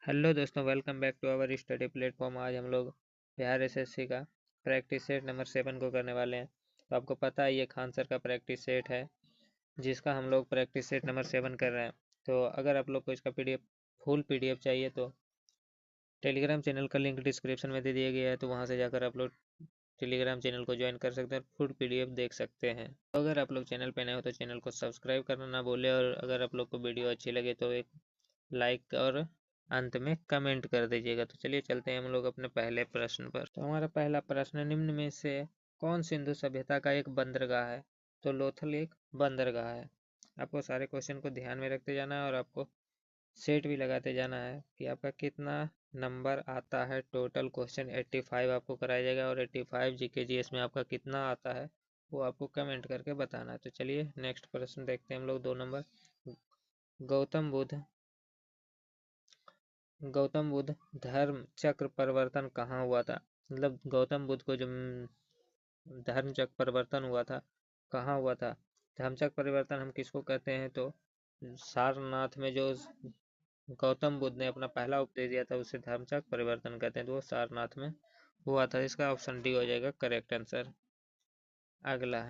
Hello दोस्तों, welcome back to our study platform. आज हम लोग बिहार एसएससी का प्रैक्टिस सेट नंबर 7 को करने वाले हैं। तो आपको पता है ये खान सर का प्रैक्टिस सेट है, जिसका हम लोग प्रैक्टिस सेट नंबर 7 कर रहे हैं। तो अगर आप लोग को इसका फुल पीडीएफ चाहिए तो टेलीग्राम चैनल का लिंक डिस्क्रिप्शन में दे दिया गया है, तो वहाँ से जाकर आप लोग टेलीग्राम चैनल को ज्वाइन कर सकते हैं और फुल पीडीएफ देख सकते हैं। तो अगर आप लोग चैनल पे नए हो तो चैनल को सब्सक्राइब करना ना भूलें, और अगर आप लोग को वीडियो अच्छी लगे तो एक लाइक और अंत में कमेंट कर दीजिएगा। तो चलिए चलते हैं हम लोग अपने पहले प्रश्न पर। तो हमारा पहला प्रश्न, निम्न में से कौन सिंधु सभ्यता का एक बंदरगाह है? तो लोथल एक बंदरगाह है। आपको सारे क्वेश्चन को ध्यान में रखते जाना है और आपको सेट भी लगाते जाना है कि आपका कितना नंबर आता है। टोटल क्वेश्चन 85 आपको कराया जाएगा और 85 जीके जीएस में आपका कितना आता है वो आपको कमेंट करके बताना है। तो चलिए नेक्स्ट प्रश्न देखते हैं हम लोग। 2 नंबर, गौतम बुद्ध धर्म चक्र परिवर्तन कहाँ हुआ था? मतलब गौतम बुद्ध को जो धर्म चक्र परिवर्तन हुआ था, कहाँ हुआ था? धर्म चक्र परिवर्तन हम किसको कहते हैं? तो सारनाथ में जो गौतम बुद्ध ने अपना पहला उपदेश दिया था उसे धर्म चक्र परिवर्तन कहते हैं। तो वो सारनाथ में हुआ था। इसका ऑप्शन डी हो जाएगा करेक्ट आंसर। अगला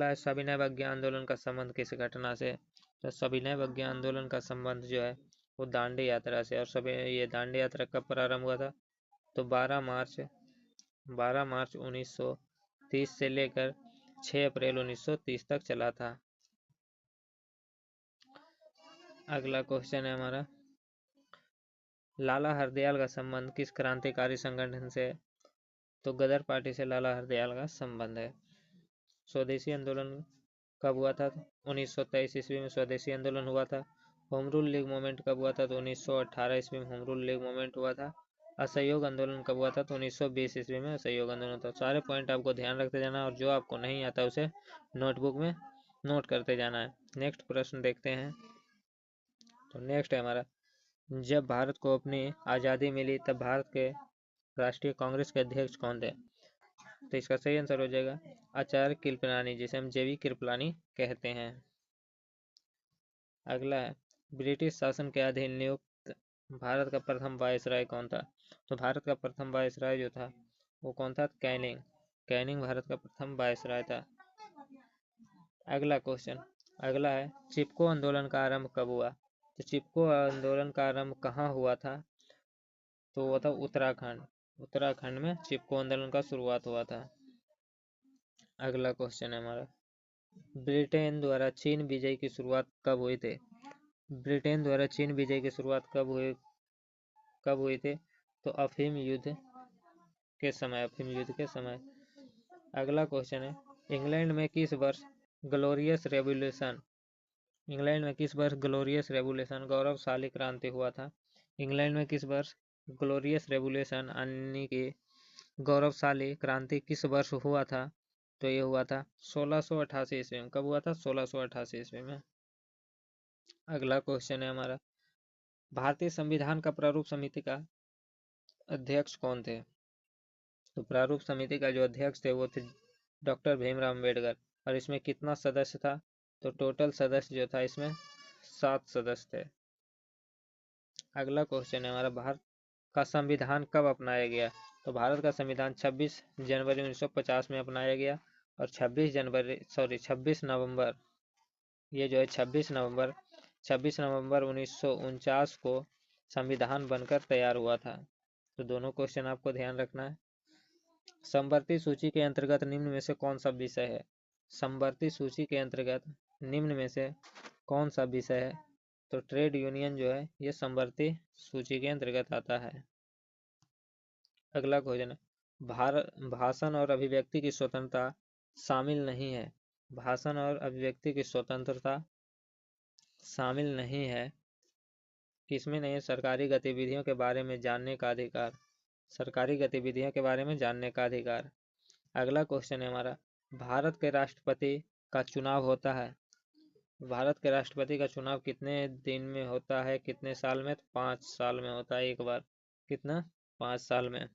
है सविनय अवज्ञा आंदोलन का संबंध किस घटना से? तो सविनय अवज्ञा आंदोलन का संबंध जो है वो दांडी यात्रा से। और ये दांडी यात्रा कब प्रारंभ हुआ था? तो 12 मार्च 1930 से लेकर 6 अप्रैल 1930 तक चला था। अगला क्वेश्चन है हमारा, लाला हरदयाल का संबंध किस क्रांतिकारी संगठन से? तो गदर पार्टी से लाला हरदयाल का संबंध है। स्वदेशी आंदोलन कब हुआ था? 1923 ईस्वी में स्वदेशी आंदोलन हुआ था। होम रूल लीग मूवमेंट कब हुआ था? तो 1918 ईस्वी में होम रूल लीग मूवमेंट हुआ था। असहयोग आंदोलन कब हुआ था? तो 1920 ईस्वी में असहयोग आंदोलन था। सारे पॉइंट आपको ध्यान रखते जाना और जो आपको नहीं आता उसे नोटबुक में नोट करते जाना है। नेक्स्ट प्रश्न देखते हैं। तो नेक्स्ट है हमारा, जब भारत को अपनी आज़ादी मिली तब भारत के राष्ट्रीय कांग्रेस के अध्यक्ष कौन थे? तो इसका सही आंसर हो जाएगा आचार्य कृपलानी, जिसे हम जेवी कृपलानी कहते हैं। अगला है, ब्रिटिश शासन के अधीन नियुक्त भारत का प्रथम वायसराय कौन था? तो भारत का प्रथम वायसराय जो था वो कौन था? कैनिंग भारत का प्रथम वायसराय था। अगला है, चिपको आंदोलन का आरंभ कब हुआ? तो चिपको आंदोलन का आरंभ कहाँ हुआ था? तो वो था उत्तराखंड में चिपको आंदोलन का शुरुआत हुआ था। अगला क्वेश्चन है हमारा, ब्रिटेन द्वारा चीन विजय की शुरुआत कब हुई थी? ब्रिटेन द्वारा चीन विजय की शुरुआत कब हुई थी? तो अफीम युद्ध के समय। अगला क्वेश्चन है, इंग्लैंड में किस वर्ष ग्लोरियस रेवोल्यूशन गौरवशाली क्रांति हुआ था? इंग्लैंड में किस वर्ष ग्लोरियस रेवोल्यूशन यानी कि गौरवशाली क्रांति किस वर्ष हुआ था? तो ये हुआ था 1688 ईस्वी में। कब हुआ था? 1688 ईस्वी में। अगला क्वेश्चन है हमारा, भारतीय संविधान का प्रारूप समिति का अध्यक्ष कौन थे? तो प्रारूप समिति का जो अध्यक्ष थे वो थे डॉक्टर भीमराव अम्बेडकर। और इसमें कितना सदस्य था? तो टोटल सदस्य जो था इसमें 7 सदस्य थे। अगला क्वेश्चन है हमारा, भारत का संविधान कब अपनाया गया? तो भारत का संविधान 26 जनवरी 1950 में अपनाया गया। और 26 नवंबर, ये जो है 26 नवंबर 1949 को संविधान बनकर तैयार हुआ था। तो दोनों क्वेश्चन आपको ध्यान रखना है। समवर्ती सूची के अंतर्गत निम्न में से कौन सा विषय है? समवर्ती सूची के अंतर्गत निम्न में से कौन सा विषय है? तो ट्रेड यूनियन जो है ये समवर्ती सूची के अंतर्गत आता है। अगला क्वेश्चन है, भाषण और अभिव्यक्ति की स्वतंत्रता शामिल नहीं है। भाषण और अभिव्यक्ति की स्वतंत्रता शामिल नहीं है, किसमें नहीं है? सरकारी गतिविधियों के बारे में जानने का अधिकार। अगला क्वेश्चन है हमारा, भारत के राष्ट्रपति का चुनाव होता है। भारत के राष्ट्रपति का चुनाव कितने दिन में होता है, कितने साल में? तो 5 साल में होता है एक बार। कितना? 5 साल में।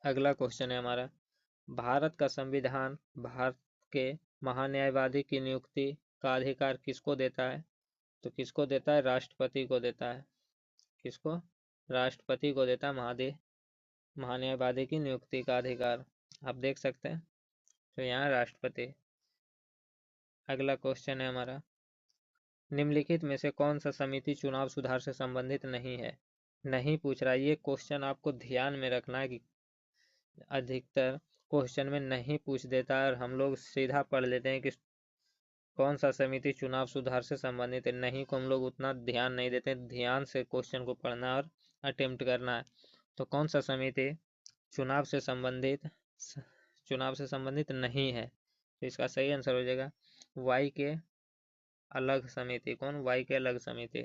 अगला क्वेश्चन है हमारा, भारत का संविधान भारत के महान्यायवादी की नियुक्ति का अधिकार किसको देता है? तो किसको देता है? राष्ट्रपति को देता है। किसको? राष्ट्रपति को देता है महान्यायवादी की नियुक्ति का अधिकार। आप देख सकते हैं, तो यहाँ राष्ट्रपति। अगला क्वेश्चन है हमारा, निम्नलिखित में से कौन सा समिति चुनाव सुधार से संबंधित नहीं है? नहीं पूछ रहा, ये क्वेश्चन आपको ध्यान में रखना है कि अधिकतर क्वेश्चन में नहीं पूछ देता है और हम लोग सीधा पढ़ लेते हैं कि कौन सा समिति चुनाव सुधार से संबंधित है। नहीं को हम लोग उतना ध्यान नहीं देते, ध्यान से क्वेश्चन को पढ़ना और अटेम्प्ट करना है। तो कौन सा समिति चुनाव से संबंधित नहीं है? तो इसका सही आंसर हो जाएगा वाई के अलग समिति। कौन? वाई के अलग समिति।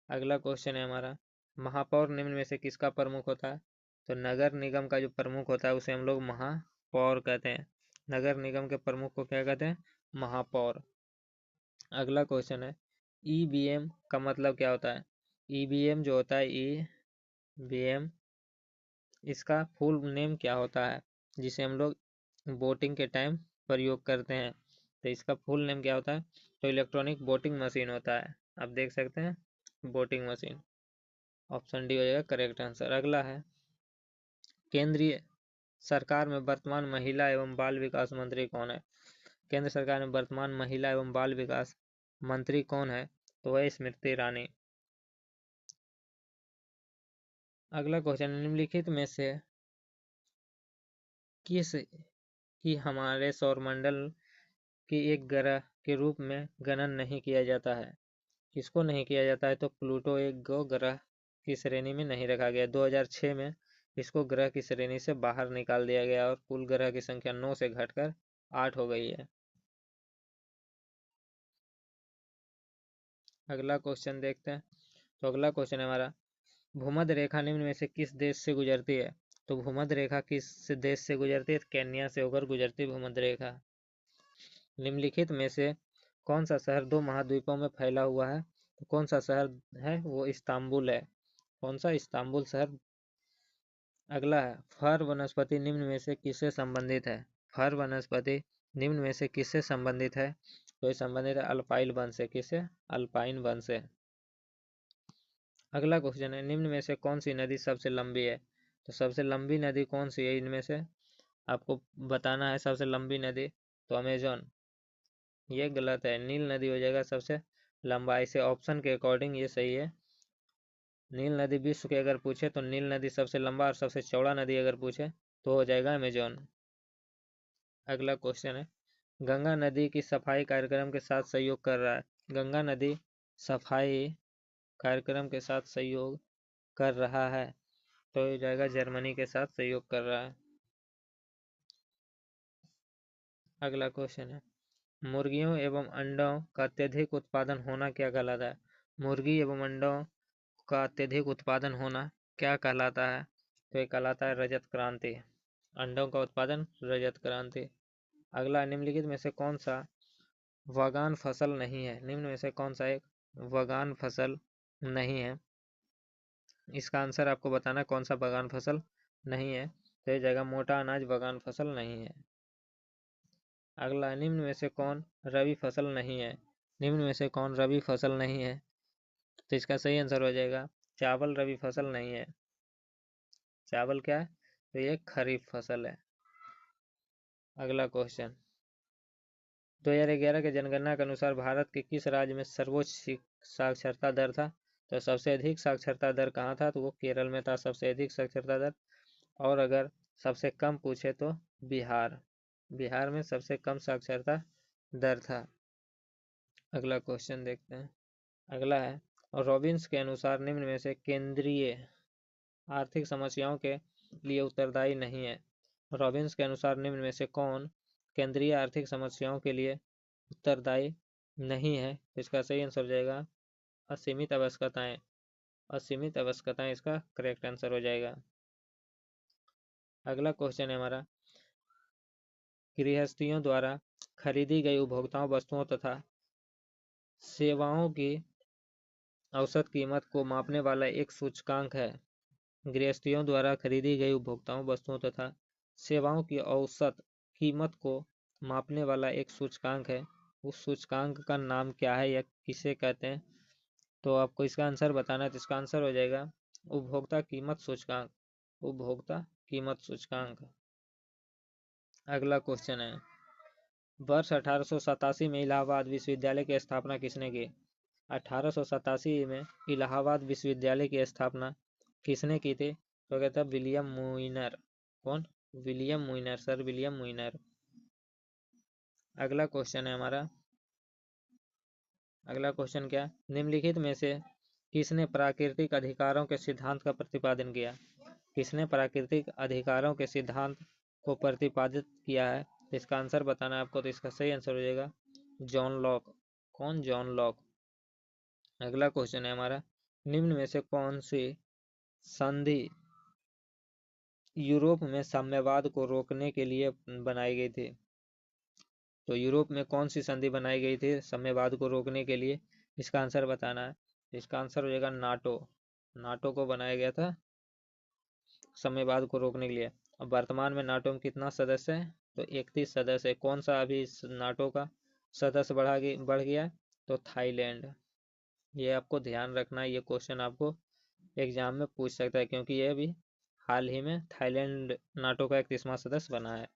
अगला क्वेश्चन है हमारा, महापौर निम्न में से किसका प्रमुख होता है? तो नगर निगम का जो प्रमुख होता है उसे हम लोग महापौर कहते हैं। नगर निगम के प्रमुख को क्या कहते हैं? महापौर। अगला क्वेश्चन है, ईवीएम का मतलब क्या होता है? ईवीएम जो होता है, ईवीएम, इसका फुल नेम क्या होता है जिसे हम लोग वोटिंग के टाइम प्रयोग करते हैं? तो इसका फुल नेम क्या होता है? तो इलेक्ट्रॉनिक वोटिंग मशीन होता है। आप देख सकते हैं, वोटिंग मशीन। ऑप्शन डी हो जाएगा करेक्ट आंसर। अगला है, केंद्रीय सरकार में वर्तमान महिला एवं बाल विकास मंत्री कौन है? केंद्र सरकार में वर्तमान महिला एवं बाल विकास मंत्री कौन है? तो वह स्मृति ईरानी। अगला क्वेश्चन, निम्नलिखित में से किस की हमारे सौरमंडल की एक ग्रह के रूप में गणन नहीं किया जाता है? किसको नहीं किया जाता है? तो प्लूटो एक ग्रह की श्रेणी में नहीं रखा गया। 2006 में इसको ग्रह की श्रेणी से बाहर निकाल दिया गया और कुल ग्रह की संख्या 9 से घटकर 8 हो गई है। अगला क्वेश्चन देखते हैं। तो अगला क्वेश्चन है हमारा, भूमध्य रेखा निम्न में से किस देश से गुजरती है? तो भूमध्य रेखा किस देश से गुजरती है? केन्या से होकर गुजरती भूमध्य रेखा। निम्नलिखित में से कौन सा शहर 2 महाद्वीपों में फैला हुआ है? तो कौन सा शहर है? वो इस्तांबुल है। कौन सा? इस्तांबुल शहर। अगला है, फर वनस्पति निम्न में से किससे संबंधित है? फर वनस्पति निम्न में से किससे संबंधित है? तो ये संबंधित है अल्पाइन वन से। किससे? अल्पाइन वन से। अगला क्वेश्चन है, निम्न में से कौन सी नदी सबसे लंबी है? तो सबसे लंबी नदी कौन सी है इनमें से? आपको बताना है सबसे लंबी नदी। तो अमेजोन। ये गलत है, नील नदी हो जाएगा सबसे लंबाई से। ऑप्शन के अकॉर्डिंग ये सही है। नील नदी विश्व के अगर पूछे तो नील नदी सबसे लंबा और सबसे चौड़ा नदी अगर पूछे तो हो जाएगा अमेजोन। अगला क्वेश्चन है, गंगा नदी की सफाई कार्यक्रम के साथ सहयोग कर रहा है। गंगा नदी सफाई कार्यक्रम के साथ सहयोग कर रहा है, तो हो जाएगा जर्मनी के साथ सहयोग कर रहा है। अगला क्वेश्चन है, मुर्गियों एवं अंडों का अत्यधिक उत्पादन होना क्या कहलाता है? मुर्गी एवं अंडों का अत्यधिक उत्पादन होना क्या कहलाता है? तो ये कहलाता है रजत क्रांति। अंडों का उत्पादन रजत क्रांति। अगला, निम्नलिखित में से कौन सा वगान फसल नहीं है? निम्न में से कौन सा एक वगान फसल नहीं है? इसका आंसर आपको बताना कौन सा वगान फसल नहीं है। तो ये जाएगा मोटा अनाज वगान फसल नहीं है। अगला, निम्न में से कौन रबी फसल नहीं है? निम्न में से कौन रबी फसल नहीं है? तो इसका सही आंसर हो जाएगा चावल रबी फसल नहीं है। चावल क्या है? तो ये खरीफ फसल है। अगला क्वेश्चन, 2011 के जनगणना के अनुसार भारत के किस राज्य में सर्वोच्च साक्षरता दर था? तो सबसे अधिक साक्षरता दर कहाँ था? तो वो केरल में था सबसे अधिक साक्षरता दर। और अगर सबसे कम पूछे तो बिहार। बिहार में सबसे कम साक्षरता दर था। अगला क्वेश्चन देखते हैं। अगला है, रॉबिन्स के अनुसार निम्न में से केंद्रीय आर्थिक समस्याओं के लिए उत्तरदायी नहीं है। रॉबिन्स के अनुसार निम्न में से कौन केंद्रीय आर्थिक समस्याओं के लिए उत्तरदायी नहीं है? तो इसका सही आंसर हो जाएगा असीमित आवश्यकताएं। असीमित आवश्यकताएं इसका करेक्ट आंसर हो जाएगा। अगला क्वेश्चन है हमारा, गृहस्थियों द्वारा खरीदी गई उपभोक्ताओं वस्तुओं तथा सेवाओं की औसत कीमत को मापने वाला एक सूचकांक है। गृहस्थियों द्वारा खरीदी गई उपभोक्ताओं वस्तुओं तथा सेवाओं की औसत कीमत को मापने वाला एक सूचकांक है। उस सूचकांक का नाम क्या है या किसे कहते हैं? तो आपको इसका आंसर बताना है, तो इसका आंसर हो जाएगा उपभोक्ता कीमत सूचकांक। उपभोक्ता कीमत सूचकांक। अगला क्वेश्चन है, वर्ष 1887 में इलाहाबाद विश्वविद्यालय की स्थापना किसने की? 1887 में इलाहाबाद विश्वविद्यालय की स्थापना किसने की थी? तो कहता है विलियम मुइनर। कौन? William Muir, sir William Muir. अगला क्वेश्चन है हमारा, अगला क्वेश्चन क्या? निम्नलिखित में से किसने प्राकृतिक अधिकारों के सिद्धांत का प्रतिपादन किया? किसने प्राकृतिक अधिकारों के सिद्धांत को प्रतिपादित किया है? इसका आंसर बताना है आपको, तो इसका सही आंसर हो जाएगा जॉन लॉक। कौन? John Locke. अगला क्वेश्चन है हमारा, निम्न में से कौन सी संधि यूरोप में साम्यवाद को रोकने के लिए बनाई गई थी? तो यूरोप में कौन सी संधि बनाई गई थी साम्यवाद को रोकने के लिए? इसका आंसर बताना है। इसका आंसर हो जाएगा नाटो। नाटो को बनाया गया था साम्यवाद को रोकने के लिए। अब वर्तमान में नाटो में कितना सदस्य है? तो 31 सदस्य है। कौन सा अभी इस नाटो का सदस्य बढ़ गया? तो थाईलैंड। ये आपको ध्यान रखना है, ये क्वेश्चन आपको एग्जाम में पूछ सकता है, क्योंकि ये भी हाल ही में थाईलैंड नाटो का 31वां सदस्य बना है।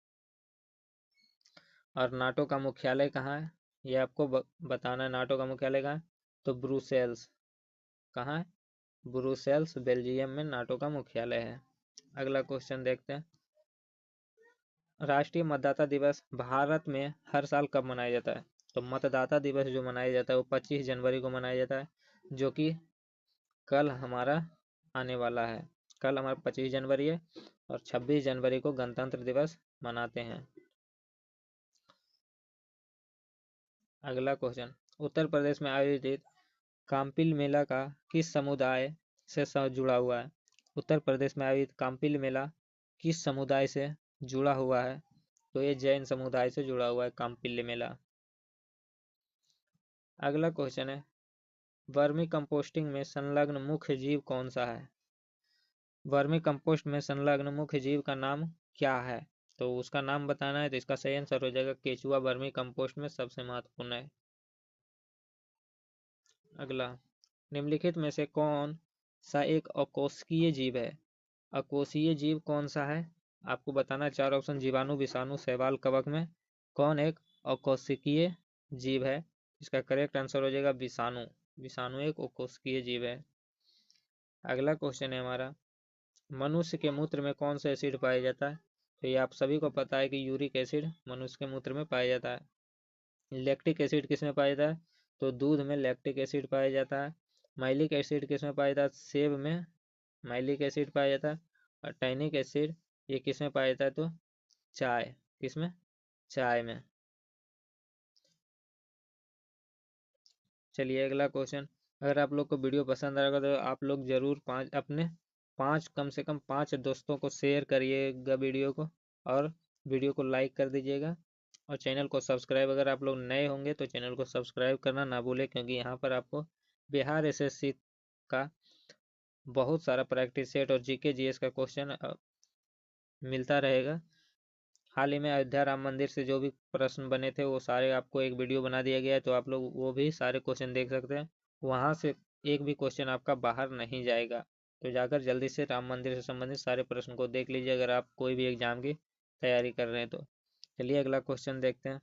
और नाटो का मुख्यालय कहाँ है? ये आपको बताना है। नाटो का मुख्यालय कहाँ है? तो ब्रुसेल्स। कहाँ है? ब्रुसेल्स, बेल्जियम में नाटो का मुख्यालय है। अगला क्वेश्चन देखते हैं, राष्ट्रीय मतदाता दिवस भारत में हर साल कब मनाया जाता है? तो मतदाता दिवस जो मनाया जाता है वो 25 जनवरी को मनाया जाता है, जो कि कल हमारा आने वाला है। कल हमारा 25 जनवरी है और 26 जनवरी को गणतंत्र दिवस मनाते हैं। अगला क्वेश्चन, उत्तर प्रदेश में आयोजित काम्पिल मेला का किस समुदाय से जुड़ा हुआ है? उत्तर प्रदेश में आयोजित काम्पिल मेला किस समुदाय से जुड़ा हुआ है? तो ये जैन समुदाय से जुड़ा हुआ है काम्पिल मेला। अगला क्वेश्चन है, वर्मी कंपोस्टिंग में संलग्न मुख्य जीव कौन सा है? वर्मी कंपोस्ट में संलग्न मुख्य जीव का नाम क्या है? तो उसका नाम बताना है, तो इसका सही आंसर हो जाएगा केचुआ। वर्मी कंपोस्ट में सबसे महत्वपूर्ण है। अगला, निम्नलिखित में से कौन सा एक अकोशिकीय जीव है? अकोशिकीय जीव कौन सा है? आपको बताना, 4 ऑप्शन, जीवाणु, विषाणु, शैवाल, कवक में कौन एक अकोशिकीय जीव है? इसका करेक्ट आंसर हो जाएगा विषाणु। विषाणु एक अकोशिकीय जीव है। अगला क्वेश्चन है हमारा, मनुष्य के मूत्र में कौन सा एसिड पाया जाता है? तो ये आप सभी को पता है कि यूरिक एसिड मनुष्य के मूत्र में पाया जाता है। लैक्टिक एसिड किस में पाया जाता है? तो दूध में लैक्टिक एसिड पाया जाता है। माइलिक एसिड किस में पाया जाता है? सेब में माइलिक एसिड पाया जाता है। और टैनिक एसिड ये किस में पाया जाता है? तो चाय। किस में? चाय में। चलिए अगला क्वेश्चन, अगर आप लोग को वीडियो पसंद आएगा तो आप लोग जरूर कम से कम 5 दोस्तों को शेयर करिएगा वीडियो को, और वीडियो को लाइक कर दीजिएगा, और चैनल को सब्सक्राइब, अगर आप लोग नए होंगे तो चैनल को सब्सक्राइब करना ना भूलें, क्योंकि यहाँ पर आपको बिहार एसएससी का बहुत सारा प्रैक्टिस सेट और जीके जीएस का क्वेश्चन मिलता रहेगा। हाल ही में अयोध्या राम मंदिर से जो भी प्रश्न बने थे वो सारे आपको एक वीडियो बना दिया गया है, तो आप लोग वो भी सारे क्वेश्चन देख सकते हैं। वहां से एक भी क्वेश्चन आपका बाहर नहीं जाएगा, तो जाकर जल्दी से राम मंदिर से संबंधित सारे प्रश्न को देख लीजिए, अगर आप कोई भी एग्जाम की तैयारी कर रहे हैं तो। चलिए अगला क्वेश्चन देखते हैं।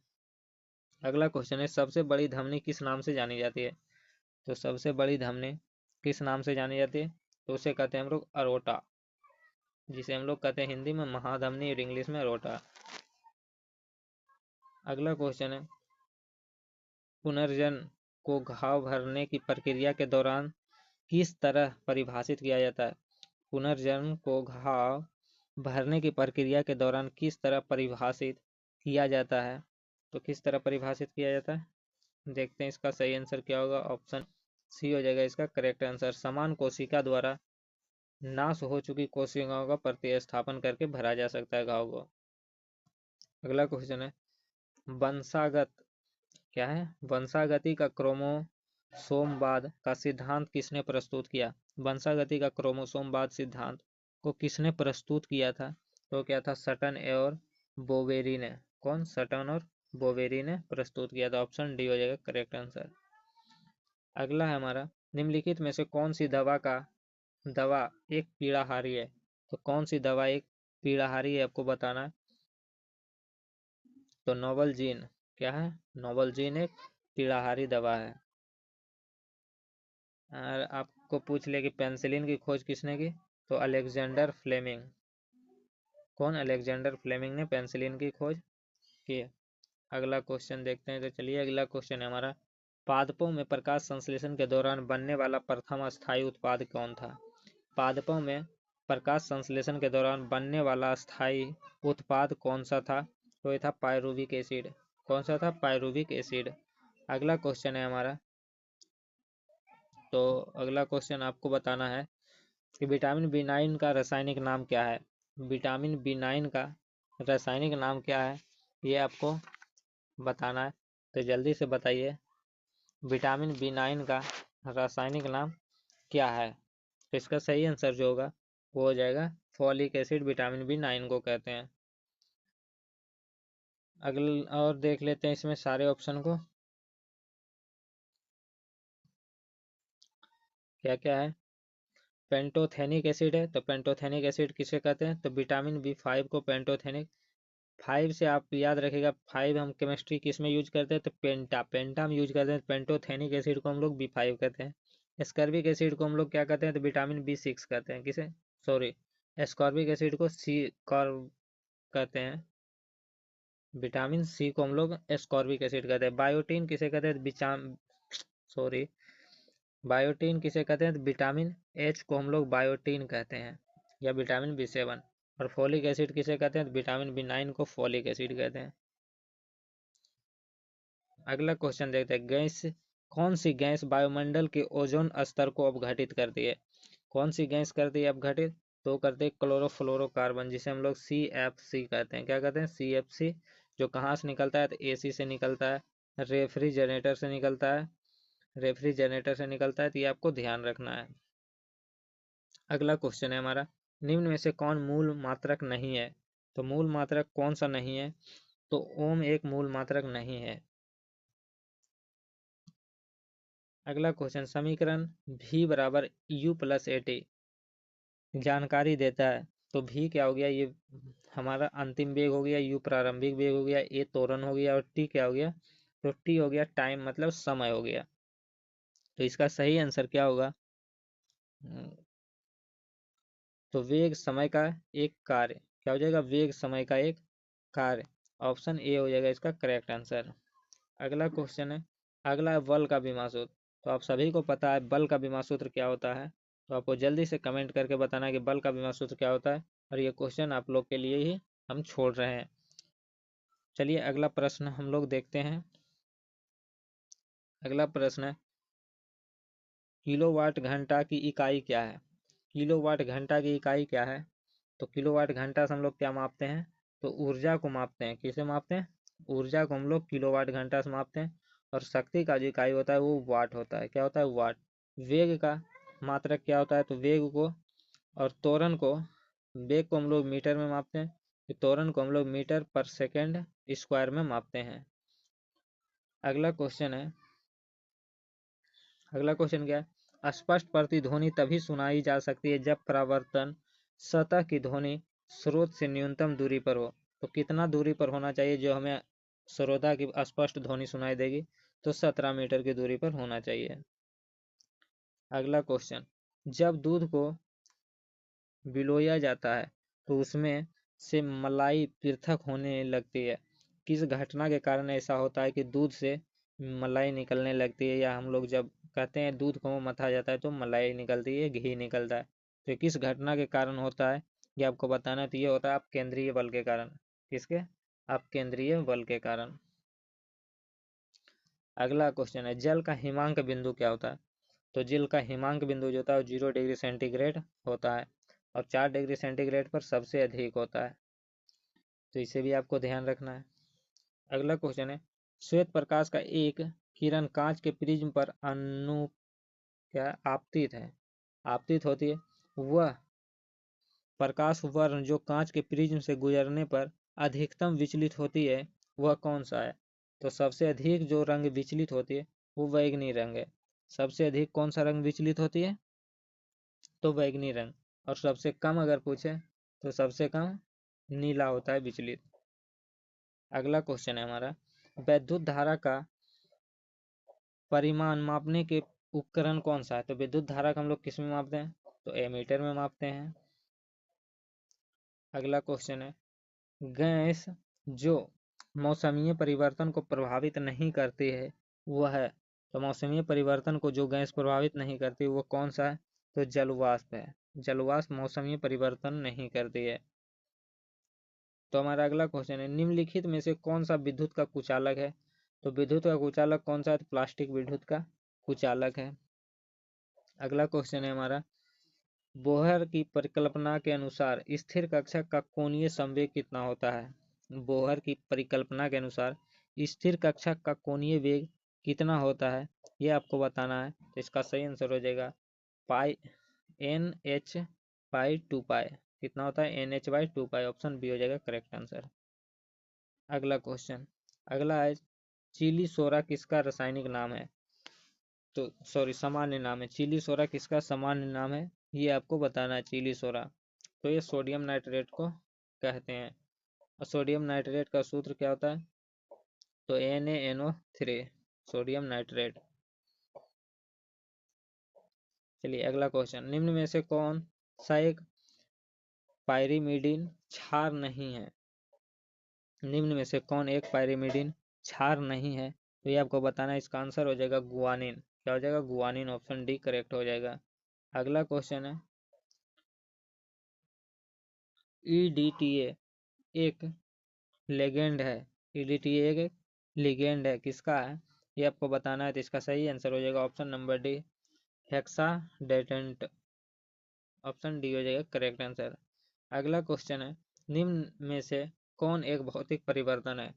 अगला क्वेश्चन है, सबसे बड़ी धमनी किस नाम से जानी जाती है? तो सबसे बड़ी धमनी किस नाम से जानी जाती है? तो उसे कहते हैं हम लोग अरोटा, जिसे हम लोग कहते हैं हिंदी में महाधमनी और इंग्लिश में अरोटा। अगला क्वेश्चन है, पुनर्जन्म को घाव भरने की प्रक्रिया के दौरान किस तरह परिभाषित किया जाता है? पुनर्जन्म को घाव भरने की प्रक्रिया के दौरान किस तरह परिभाषित किया जाता है? तो किस तरह परिभाषित किया जाता है? देखते हैं इसका सही आंसर क्या होगा। ऑप्शन सी हो जाएगा इसका करेक्ट आंसर। समान कोशिका द्वारा नाश हो चुकी कोशिकाओं का प्रतिस्थापन करके भरा जा सकता है घाव को। अगला क्वेश्चन है, वंशागत क्या है? वंशागति का क्रोमोसोमवाद का सिद्धांत किसने प्रस्तुत किया? वंशागति का क्रोमोसोमवाद सिद्धांत को किसने प्रस्तुत किया था? तो क्या था? सटन और बोवेरी ने। कौन? सटन और बोवेरी ने प्रस्तुत किया था। ऑप्शन डी हो जाएगा करेक्ट आंसर। अगला है हमारा, निम्नलिखित में से कौन सी दवा एक पीड़ाहारी है? तो कौन सी दवा एक पीड़ाहारी है आपको बताना है। तो नोवलजीन क्या है? नोवलजीन एक पीड़ाहारी दवा है। और आपको पूछ ले कि पेनिसिलिन की खोज किसने की? तो अलेक्जेंडर फ्लेमिंग। कौन? अलेक्जेंडर फ्लेमिंग ने पेनिसिलिन की खोज की है। अगला क्वेश्चन देखते हैं। तो चलिए अगला क्वेश्चन है हमारा, पादपों में प्रकाश संश्लेषण के दौरान बनने वाला प्रथम अस्थायी उत्पाद कौन था? पादपों में प्रकाश संश्लेषण के दौरान बनने वाला अस्थायी उत्पाद कौन सा था? तो ये था पायरुविक एसिड। कौन सा था? Pyruvic acid. अगला क्वेश्चन है हमारा, तो अगला क्वेश्चन आपको बताना है कि विटामिन B9 का रासायनिक नाम क्या है? विटामिन B9 का रासायनिक नाम क्या है, ये आपको बताना है। तो जल्दी से बताइए, विटामिन B9 का रासायनिक नाम क्या है? तो इसका सही आंसर जो होगा वो हो जाएगा फॉलिक एसिड। विटामिन B9 को कहते हैं। अगला और देख लेते हैं इसमें सारे ऑप्शन को, क्या क्या है। पेंटोथेनिक एसिड है, तो पेंटोथेनिक एसिड किसे कहते हैं? तो विटामिन B5 को पेंटोथेनिक। 5 से आप याद रखिएगा, 5 हम केमिस्ट्री किस में यूज करते हैं? तो पेंटा में यूज करते हैं। पेंटोथेनिक एसिड को हम लोग B5 कहते हैं। एस्कॉर्बिक एसिड को हम लोग क्या कहते हैं? तो विटामिन B6 कहते हैं। किसे? सॉरी, एस्कॉर्बिक एसिड को सी कॉर्ब कहते हैं। विटामिन सी को हम लोग एस्कॉर्बिक एसिड कहते हैं। बायोटीन किसे कहते हैं? सॉरी, बायोटीन किसे कहते हैं? तो विटामिन एच को हम लोग बायोटीन कहते हैं, या विटामिन B7। और फोलिक एसिड किसे कहते हैं? तो विटामिन B9 को फोलिक एसिड कहते हैं। अगला क्वेश्चन देखते हैं, कौन सी गैस वायुमंडल के ओजोन स्तर को अपघटित करती है? कौन सी गैस करती है अपघटित? तो करते हैं क्लोरोफ्लोरोकार्बन, जिसे हम लोग CFC कहते हैं। क्या कहते हैं? CFC। जो कहाँ से निकलता है? तो AC से निकलता है, रेफ्रिजरेटर से निकलता है। रेफ्रिजरेटर से निकलता है, तो ये आपको ध्यान रखना है। अगला क्वेश्चन है हमारा, निम्न में से कौन मूल मात्रक नहीं है? तो मूल मात्रक कौन सा नहीं है? तो ओम एक मूल मात्रक नहीं है। अगला क्वेश्चन, समीकरण V बराबर U प्लस AT जानकारी देता है। तो V क्या हो गया? ये हमारा अंतिम वेग हो गया, U प्रारंभिक वेग हो गया, A त्वरण हो गया, और T क्या हो गया? तो T हो गया टाइम, मतलब समय हो गया। तो इसका सही आंसर क्या होगा? तो वेग समय का एक कार्य। क्या हो जाएगा? वेग समय का एक कार्य। ऑप्शन ए हो जाएगा इसका करेक्ट आंसर। अगला क्वेश्चन है, अगला है बल का विमा सूत्र। तो आप सभी को पता है बल का विमा सूत्र क्या होता है। तो आपको जल्दी से कमेंट करके बताना है कि बल का विमा सूत्र क्या होता है, और ये क्वेश्चन आप लोग के लिए ही हम छोड़ रहे हैं। चलिए अगला प्रश्न हम लोग देखते हैं। अगला प्रश्न है, किलोवाट घंटा की इकाई क्या है? किलोवाट घंटा की इकाई क्या है? तो किलोवाट घंटा से हम लोग क्या मापते हैं? तो ऊर्जा को मापते हैं। किसे मापते हैं? ऊर्जा को हम लोग किलोवाट घंटा से मापते हैं। और शक्ति का जो इकाई होता है वो वाट होता है। क्या होता है? वाट। वेग का मात्रक क्या होता है? तो वेग को और त्वरण को, वेग को हम लोग मीटर में मापते हैं, त्वरण को हम लोग मीटर पर सेकेंड स्क्वायर में मापते हैं। अगला क्वेश्चन है, अगला क्वेश्चन क्या है? स्पष्ट प्रतिध्वनि तभी सुनाई जा सकती है जब परावर्तन सतह की ध्वनि स्रोत से न्यूनतम दूरी पर हो। तो कितना दूरी पर होना चाहिए जो हमें श्रोता की स्पष्ट ध्वनि सुनाई देगी? तो 17 मीटर की दूरी पर होना चाहिए। अगला क्वेश्चन, जब दूध को बिलोया जाता है तो उसमें से मलाई पृथक होने लगती है। किस घटना के कारण ऐसा होता है कि दूध से मलाई निकलने लगती है, या हम लोग जब कहते हैं दूध को मथा जाता है तो मलाई निकलती है, घी निकलता है। तो ये किस घटना के कारण होता है, ये आपको बताना है। तो ये होता है आप केंद्रीय बल के कारण। किसके? आप केंद्रीय बल के कारण। अगला क्वेश्चन है, जल का हिमांक बिंदु क्या होता है? तो जल का हिमांक बिंदु जो होता है 0 डिग्री सेंटीग्रेड होता है, और 4 डिग्री सेंटीग्रेड पर सबसे अधिक होता है। तो इसे भी आपको ध्यान रखना है। अगला क्वेश्चन है, श्वेत प्रकाश का एक किरण कांच के प्रिज्म पर क्या आपतित है, आपतित होती है। वह प्रकाश वर्ण जो कांच के प्रिज्म से गुजरने पर अधिकतम विचलित होती है, वह कौन सा है? तो सबसे अधिक जो रंग विचलित होती है वो बैगनी रंग है। सबसे अधिक कौन सा रंग विचलित होती है? तो बैगनी रंग। और सबसे कम अगर पूछे तो सबसे कम नीला होता है विचलित। अगला क्वेश्चन है हमारा, विद्युत धारा का परिमाण मापने के उपकरण कौन सा है? तो विद्युत धारा का हम लोग किस में मापते हैं? तो एमीटर में मापते हैं। अगला क्वेश्चन है, गैस जो मौसमीय परिवर्तन को प्रभावित नहीं करती है वह है। तो मौसमीय परिवर्तन को जो गैस प्रभावित नहीं करती वो कौन सा है? तो जलवाष्प है। जलवाष्प मौसमीय परिवर्तन नहीं करती है। तो हमारा अगला क्वेश्चन है, निम्नलिखित में से कौन सा विद्युत का कुचालक है? तो विद्युत का कुचालक कौन सा है? तो प्लास्टिक विद्युत का कुचालक है। अगला क्वेश्चन है हमारा, बोहर की परिकल्पना के अनुसार स्थिर कक्षा का कोणीय संवेग कितना होता है? बोहर की परिकल्पना के अनुसार स्थिर कक्षा का कोणीय वेग कितना होता है, ये आपको बताना है। तो इसका सही आंसर हो जाएगा पाई NH बाई 2 पाई। कितना होता है? NH by 2 pi. Option B हो जाएगा करेक्ट आंसर। अगला क्वेश्चन, अगला है, चिली सोरा किसका रासायनिक नाम है? तो सॉरी सामान्य नाम है। चिली सोरा किसका सामान्य नाम है, ये आपको बताना है। चिली सोरा तो ये सोडियम नाइट्रेट को कहते हैं। और सोडियम नाइट्रेट का सूत्र क्या होता है? तो NaNO3 सोडियम नाइट्रेट। चलिए अगला क्वेश्चन, निम्न में से कौन सा एक पायरीमिडीन क्षार नहीं है? निम्न में से कौन एक पायरीमिडीन क्षार नहीं है? तो ये आपको बताना है। इसका आंसर हो जाएगा गुआनिन। क्या हो जाएगा? गुआनिन। ऑप्शन डी करेक्ट हो जाएगा। अगला क्वेश्चन है, EDTA एक लेगेंड है। EDTA एक लिगेंड है, किसका है? ये आपको बताना है। तो इसका सही आंसर हो जाएगा option number D, hexadentate. Option D हो जाएगा करेक्ट आंसर। अगला क्वेश्चन है, निम्न में से कौन एक भौतिक परिवर्तन है?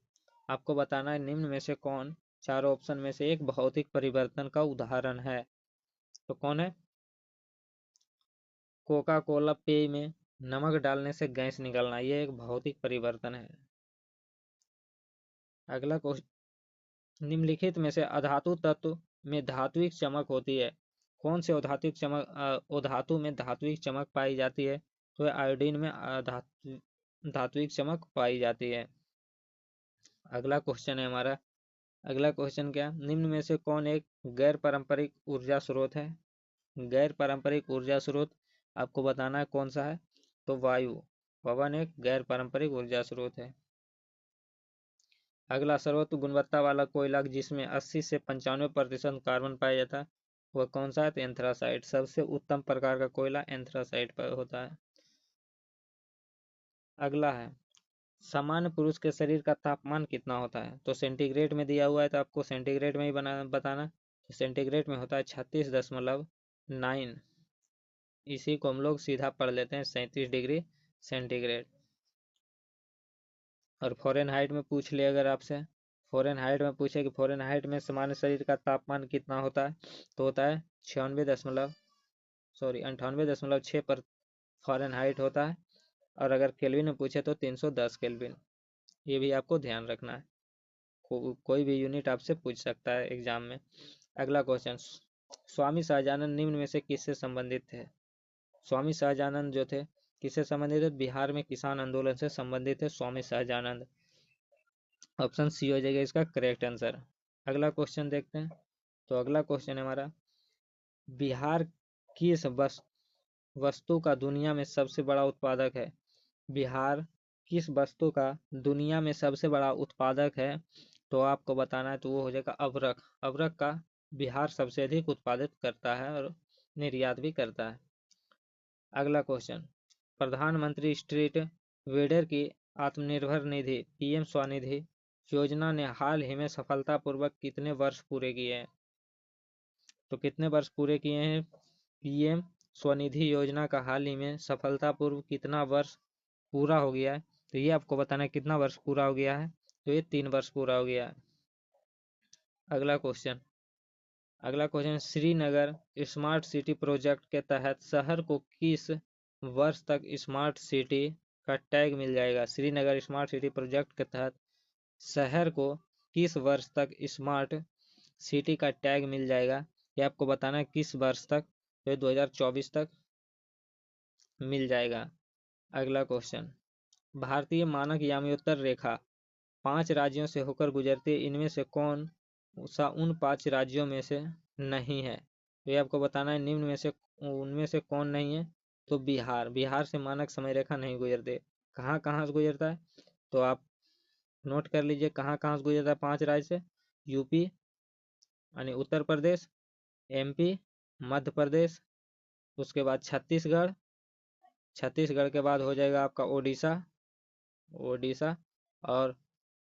आपको बताना है निम्न में से कौन चारों ऑप्शन में से एक भौतिक परिवर्तन का उदाहरण है। तो कौन है? कोका कोला पेय में नमक डालने से गैस निकलना, यह एक भौतिक परिवर्तन है। अगला क्वेश्चन, निम्नलिखित में से अधातु तत्व में धात्विक चमक होती है। कौन से धातु में धात्विक चमक पाई जाती है? तो आयोडीन में धात्विक चमक पाई जाती है। अगला क्वेश्चन है हमारा, अगला क्वेश्चन क्या, निम्न में से कौन एक गैर पारंपरिक ऊर्जा स्रोत है? गैर पारंपरिक ऊर्जा स्रोत आपको बताना है कौन सा है? तो वायु। पवन एक गैर पारंपरिक ऊर्जा स्रोत है। अगला, सर्वोच्च गुणवत्ता वाला कोयला जिसमें 80 से 95% कार्बन पाया जाता है वह कौन सा है? तो एंथ्रासाइट। सबसे उत्तम प्रकार का कोयला एंथ्रासाइट पर होता है। अगला है, सामान्य पुरुष के शरीर का तापमान कितना होता है? तो सेंटीग्रेड में दिया हुआ है तो आपको सेंटीग्रेड में ही बताना। तो सेंटीग्रेड में होता है 36.9। इसी को हम लोग सीधा पढ़ लेते हैं 37 डिग्री सेंटीग्रेड। और फॉरेनहाइट में पूछ ले अगर आपसे, फॉरेनहाइट में पूछे कि फॉरेनहाइट में सामान्य शरीर का तापमान कितना होता है? तो होता है 98.6 पर फॉरेनहाइट होता है। और अगर केल्विन में पूछे तो 310 केल्विन। ये भी आपको ध्यान रखना है। कोई भी यूनिट आपसे पूछ सकता है एग्जाम में। अगला क्वेश्चन, स्वामी सहजानंद निम्न में से किससे संबंधित थे? स्वामी सहजानंद जो थे किससे संबंधित है? बिहार में किसान आंदोलन से संबंधित है स्वामी सहजानंद। ऑप्शन सी हो जाएगा इसका करेक्ट आंसर। अगला क्वेश्चन देखते हैं। तो अगला क्वेश्चन है हमारा, बिहार किस वस्तु का दुनिया में सबसे बड़ा उत्पादक है? बिहार किस वस्तु का दुनिया में सबसे बड़ा उत्पादक है? तो आपको बताना है। तो वो हो जाएगा अबरख। अबरख का बिहार सबसे अधिक उत्पादित करता है और निर्यात भी करता है। अगला क्वेश्चन, प्रधानमंत्री स्ट्रीट वेंडर की आत्मनिर्भर निधि PM स्वनिधि योजना ने हाल ही में सफलतापूर्वक कितने वर्ष पूरे किए हैं? तो कितने वर्ष पूरे किए हैं? PM स्वनिधि योजना का हाल ही में सफलतापूर्वक कितना वर्ष पूरा हो गया है? तो ये आपको बताना है कितना वर्ष पूरा हो गया है। तो ये 3 वर्ष पूरा हो गया है। अगला question, Srinagar smart city project के तहत शहर को किस वर्ष तक स्मार्ट सिटी का टैग मिल जाएगा? श्रीनगर स्मार्ट सिटी प्रोजेक्ट के तहत शहर को किस वर्ष तक स्मार्ट सिटी का टैग मिल जाएगा? ये आपको बताना है किस वर्ष तक, तो 2024 तक मिल जाएगा। अगला क्वेश्चन, भारतीय मानक यामियोत्तर रेखा 5 राज्यों से होकर गुजरती है, इनमें से कौन सा उन 5 राज्यों में से नहीं है? तो ये आपको बताना है निम्न में से उनमें से कौन नहीं है? तो बिहार, बिहार से मानक समय रेखा नहीं गुजरते। कहाँ कहाँ से गुजरता है? तो आप नोट कर लीजिए कहाँ कहाँ से गुजरता है 5 राज्य से। यूपी यानी उत्तर प्रदेश, एमपी, मध्य प्रदेश, उसके बाद छत्तीसगढ़, छत्तीसगढ़ के बाद हो जाएगा आपका ओडिशा, ओडिशा, और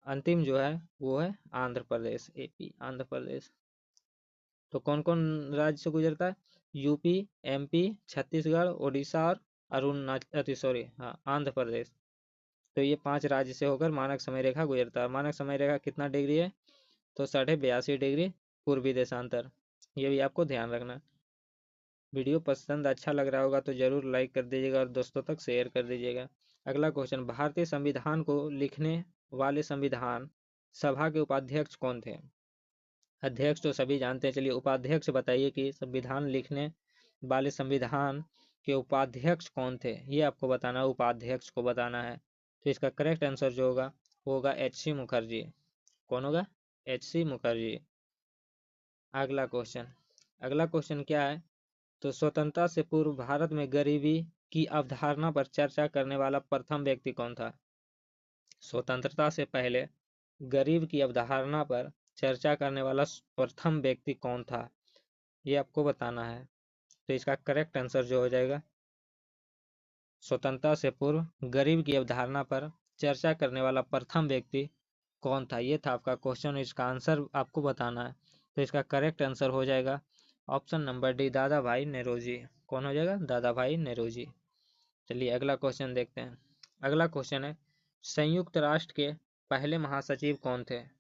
अंतिम जो है वो है आंध्र प्रदेश, एपी, आंध्र प्रदेश। तो कौन कौन राज्य से गुजरता है? यूपी, एमपी, छत्तीसगढ़, ओडिशा और आंध्र प्रदेश। तो ये 5 राज्य से होकर मानक समय रेखा गुजरता है। मानक समय रेखा कितना डिग्री है? तो 82.5 डिग्री पूर्वी देशांतर। ये भी आपको ध्यान रखना। वीडियो पसंद अच्छा लग रहा होगा तो जरूर लाइक कर दीजिएगा और दोस्तों तक शेयर कर दीजिएगा। अगला क्वेश्चन, भारतीय संविधान को लिखने वाले संविधान सभा के उपाध्यक्ष कौन थे? अध्यक्ष तो सभी जानते हैं, चलिए उपाध्यक्ष बताइए कि संविधान लिखने वाले संविधान के उपाध्यक्ष कौन थे? ये आपको बताना है, उपाध्यक्ष को बताना है। तो इसका करेक्ट आंसर जो होगा वो होगा एच.सी. मुखर्जी। कौन होगा? एच.सी. मुखर्जी। अगला क्वेश्चन, अगला क्वेश्चन क्या है? तो स्वतंत्रता से पूर्व भारत में गरीबी की अवधारणा पर चर्चा करने वाला प्रथम व्यक्ति कौन था? स्वतंत्रता से पहले गरीब की अवधारणा पर चर्चा करने वाला प्रथम व्यक्ति कौन था? ये आपको बताना है। तो इसका करेक्ट आंसर जो हो जाएगा, स्वतंत्रता से पूर्व गरीब की अवधारणा पर चर्चा करने वाला प्रथम व्यक्ति कौन था? ये था आपका क्वेश्चन। इसका आंसर आपको बताना है। तो इसका करेक्ट आंसर हो जाएगा ऑप्शन नंबर डी, दादा भाई नेरोजी। कौन हो जाएगा? दादा भाई नेरोजी। चलिए अगला क्वेश्चन देखते हैं। अगला क्वेश्चन है, संयुक्त राष्ट्र के पहले महासचिव कौन थे?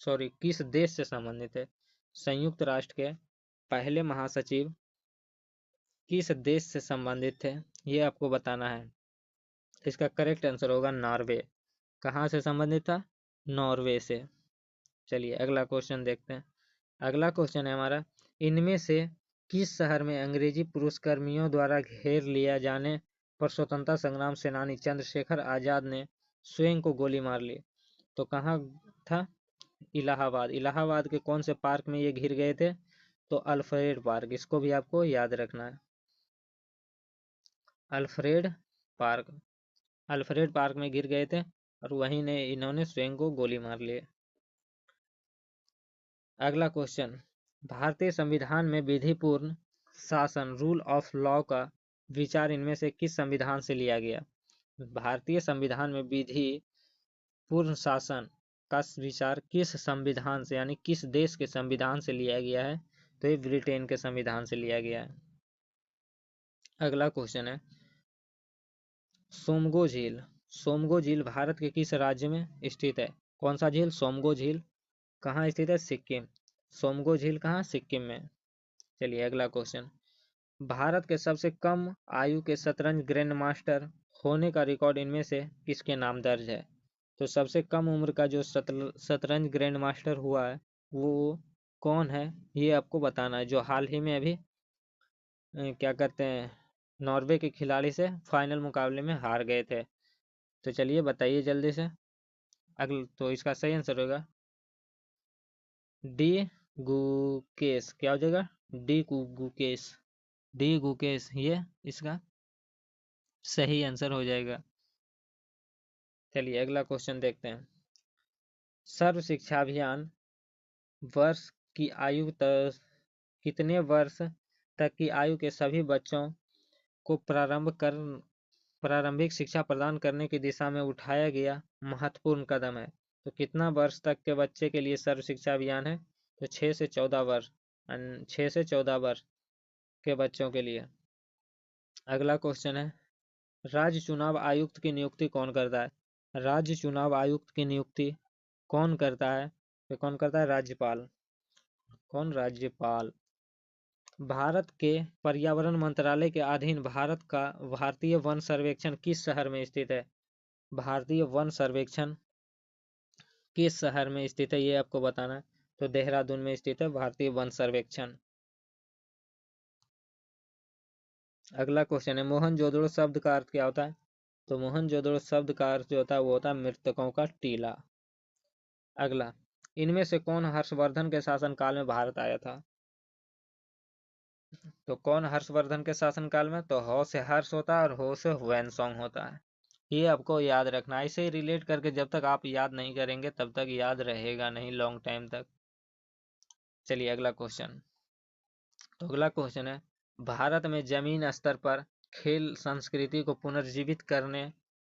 सॉरी, किस देश से संबंधित है? संयुक्त राष्ट्र के पहले महासचिव किस देश से संबंधित थे? ये आपको बताना है। इसका करेक्ट आंसर होगा नॉर्वे। कहाँ से संबंधित था? नॉर्वे से। चलिए अगला क्वेश्चन देखते हैं। अगला क्वेश्चन है हमारा, इनमें से किस शहर में अंग्रेजी पुलिसकर्मियों द्वारा घेर लिया जाने पर स्वतंत्रता संग्राम सेनानी चंद्रशेखर आजाद ने स्वयं को गोली मार ली? तो कहाँ था? इलाहाबाद। इलाहाबाद के कौन से पार्क में ये घिर गए थे? तो अल्फ्रेड पार्क। इसको भी आपको याद रखना है, अल्फ्रेड पार्क। अल्फ्रेड पार्क में गिर गए थे और वहीं ने इन्होंने स्वयं को गोली मार ली। अगला क्वेश्चन, भारतीय संविधान में विधिपूर्ण शासन रूल ऑफ लॉ का विचार इनमें से किस संविधान से लिया गया? भारतीय संविधान में विधि पूर्ण शासन का विचार किस संविधान से यानी किस देश के संविधान से लिया गया है? तो ये ब्रिटेन के संविधान से लिया गया है। अगला क्वेश्चन है, सोमगो झील। सोमगो झील भारत के किस राज्य में स्थित है? कौन सा झील? सोमगो झील। कहाँ स्थित है? सिक्किम। सोमगो झील कहाँ? सिक्किम में। चलिए अगला क्वेश्चन, भारत के सबसे कम आयु के शतरंज ग्रैंड मास्टर होने का रिकॉर्ड इनमें से किसके नाम दर्ज है? तो सबसे कम उम्र का जो शतरंज ग्रैंड मास्टर हुआ है वो कौन है? ये आपको बताना है, जो हाल ही में अभी क्या कहते हैं नॉर्वे के खिलाड़ी से फाइनल मुकाबले में हार गए थे। तो चलिए बताइए जल्दी से। तो इसका सही आंसर होगा डी गुकेश। क्या हो जाएगा? डी गुकेश। डी गुकेश ये इसका सही आंसर हो जाएगा। चलिए अगला क्वेश्चन देखते हैं। सर्व शिक्षा अभियान वर्ष की आयु तक कितने वर्ष तक की आयु के सभी बच्चों को प्रारंभिक शिक्षा प्रदान करने की दिशा में उठाया गया महत्वपूर्ण कदम है? तो कितना वर्ष तक के बच्चे के लिए सर्व शिक्षा अभियान है? तो 6 से 14 वर्ष, 6 से 14 वर्ष के बच्चों के लिए। अगला क्वेश्चन है, राज्य चुनाव आयुक्त की नियुक्ति कौन करता है? राज्य चुनाव आयुक्त की नियुक्ति कौन करता है? तो कौन करता है? राज्यपाल। कौन? राज्यपाल। भारत के पर्यावरण मंत्रालय के अधीन भारत का भारतीय वन सर्वेक्षण किस शहर में स्थित है? भारतीय वन सर्वेक्षण किस शहर में स्थित है ये आपको बताना है। तो देहरादून में स्थित है भारतीय वन सर्वेक्षण। अगला क्वेश्चन है मोहनजोदड़ो शब्द का अर्थ क्या होता है। तो मोहनजोदड़ो शब्द का अर्थ जो होता है वो होता है मृतकों का टीला। अगला, इनमें से कौन हर्षवर्धन के शासनकाल में भारत आया था। तो कौन हर्षवर्धन के शासनकाल में, तो हो से हर्ष होता है और हो से हुएनसोंग होता है। ये आपको याद रखना है, इसे रिलेट करके जब तक आप याद नहीं करेंगे तब तक याद रहेगा नहीं लॉन्ग टाइम तक। चलिए अगला क्वेश्चन। तो अगला क्वेश्चन है भारत में जमीन स्तर पर खेल संस्कृति को पुनर्जीवित करने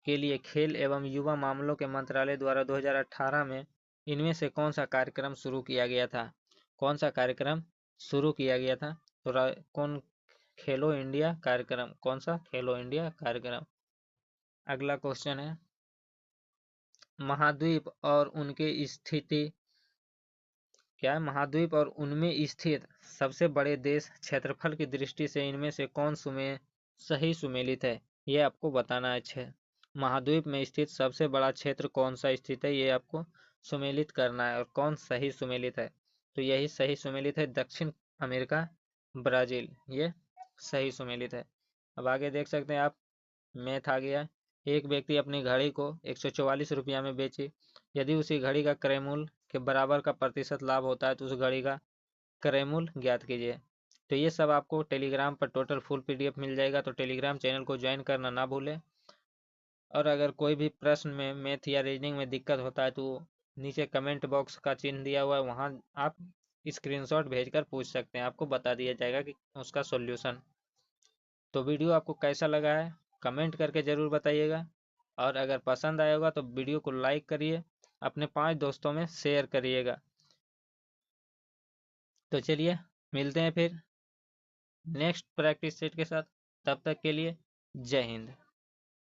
के लिए खेल एवं युवा मामलों के मंत्रालय द्वारा 2018 में इनमें से कौन सा कार्यक्रम शुरू किया गया था। कौन सा कार्यक्रम शुरू किया गया था। तो कौन, खेलो इंडिया कार्यक्रम। कौन सा, खेलो इंडिया कार्यक्रम। अगला क्वेश्चन है महाद्वीप और उनके स्थिति क्या है, महाद्वीप और उनमें स्थित सबसे बड़े देश क्षेत्रफल की दृष्टि से इनमें से कौन सही सुमेलित है, ये आपको बताना है। महाद्वीप में स्थित सबसे बड़ा क्षेत्र कौन सा स्थित है ये आपको सुमेलित करना है, और कौन सही सुमेलित है। तो यही सही सुमेलित है दक्षिण अमेरिका ब्राजील, ये सही सुमेलित है। अब आगे देख सकते हैं आप, मैथ आ गया। एक व्यक्ति अपनी घड़ी को 144 रुपया में बेचे, यदि उसी घड़ी का क्रय मूल्य के बराबर का प्रतिशत लाभ होता है तो उस घड़ी का क्रय मूल्य ज्ञात कीजिए। तो ये सब आपको टेलीग्राम पर टोटल फुल पीडीएफ मिल जाएगा, तो टेलीग्राम चैनल को ज्वाइन करना ना भूलें। और अगर कोई भी प्रश्न में मैथ या रीजनिंग में दिक्कत होता है तो नीचे कमेंट बॉक्स का चिन्ह दिया हुआ है, वहाँ आप स्क्रीनशॉट भेजकर पूछ सकते हैं, आपको बता दिया जाएगा कि उसका सॉल्यूशन। तो वीडियो आपको कैसा लगा है कमेंट करके ज़रूर बताइएगा, और अगर पसंद आया होगा तो वीडियो को लाइक करिए, अपने 5 दोस्तों में शेयर करिएगा। तो चलिए मिलते हैं फिर नेक्स्ट प्रैक्टिस सेट के साथ, तब तक के लिए जय हिंद।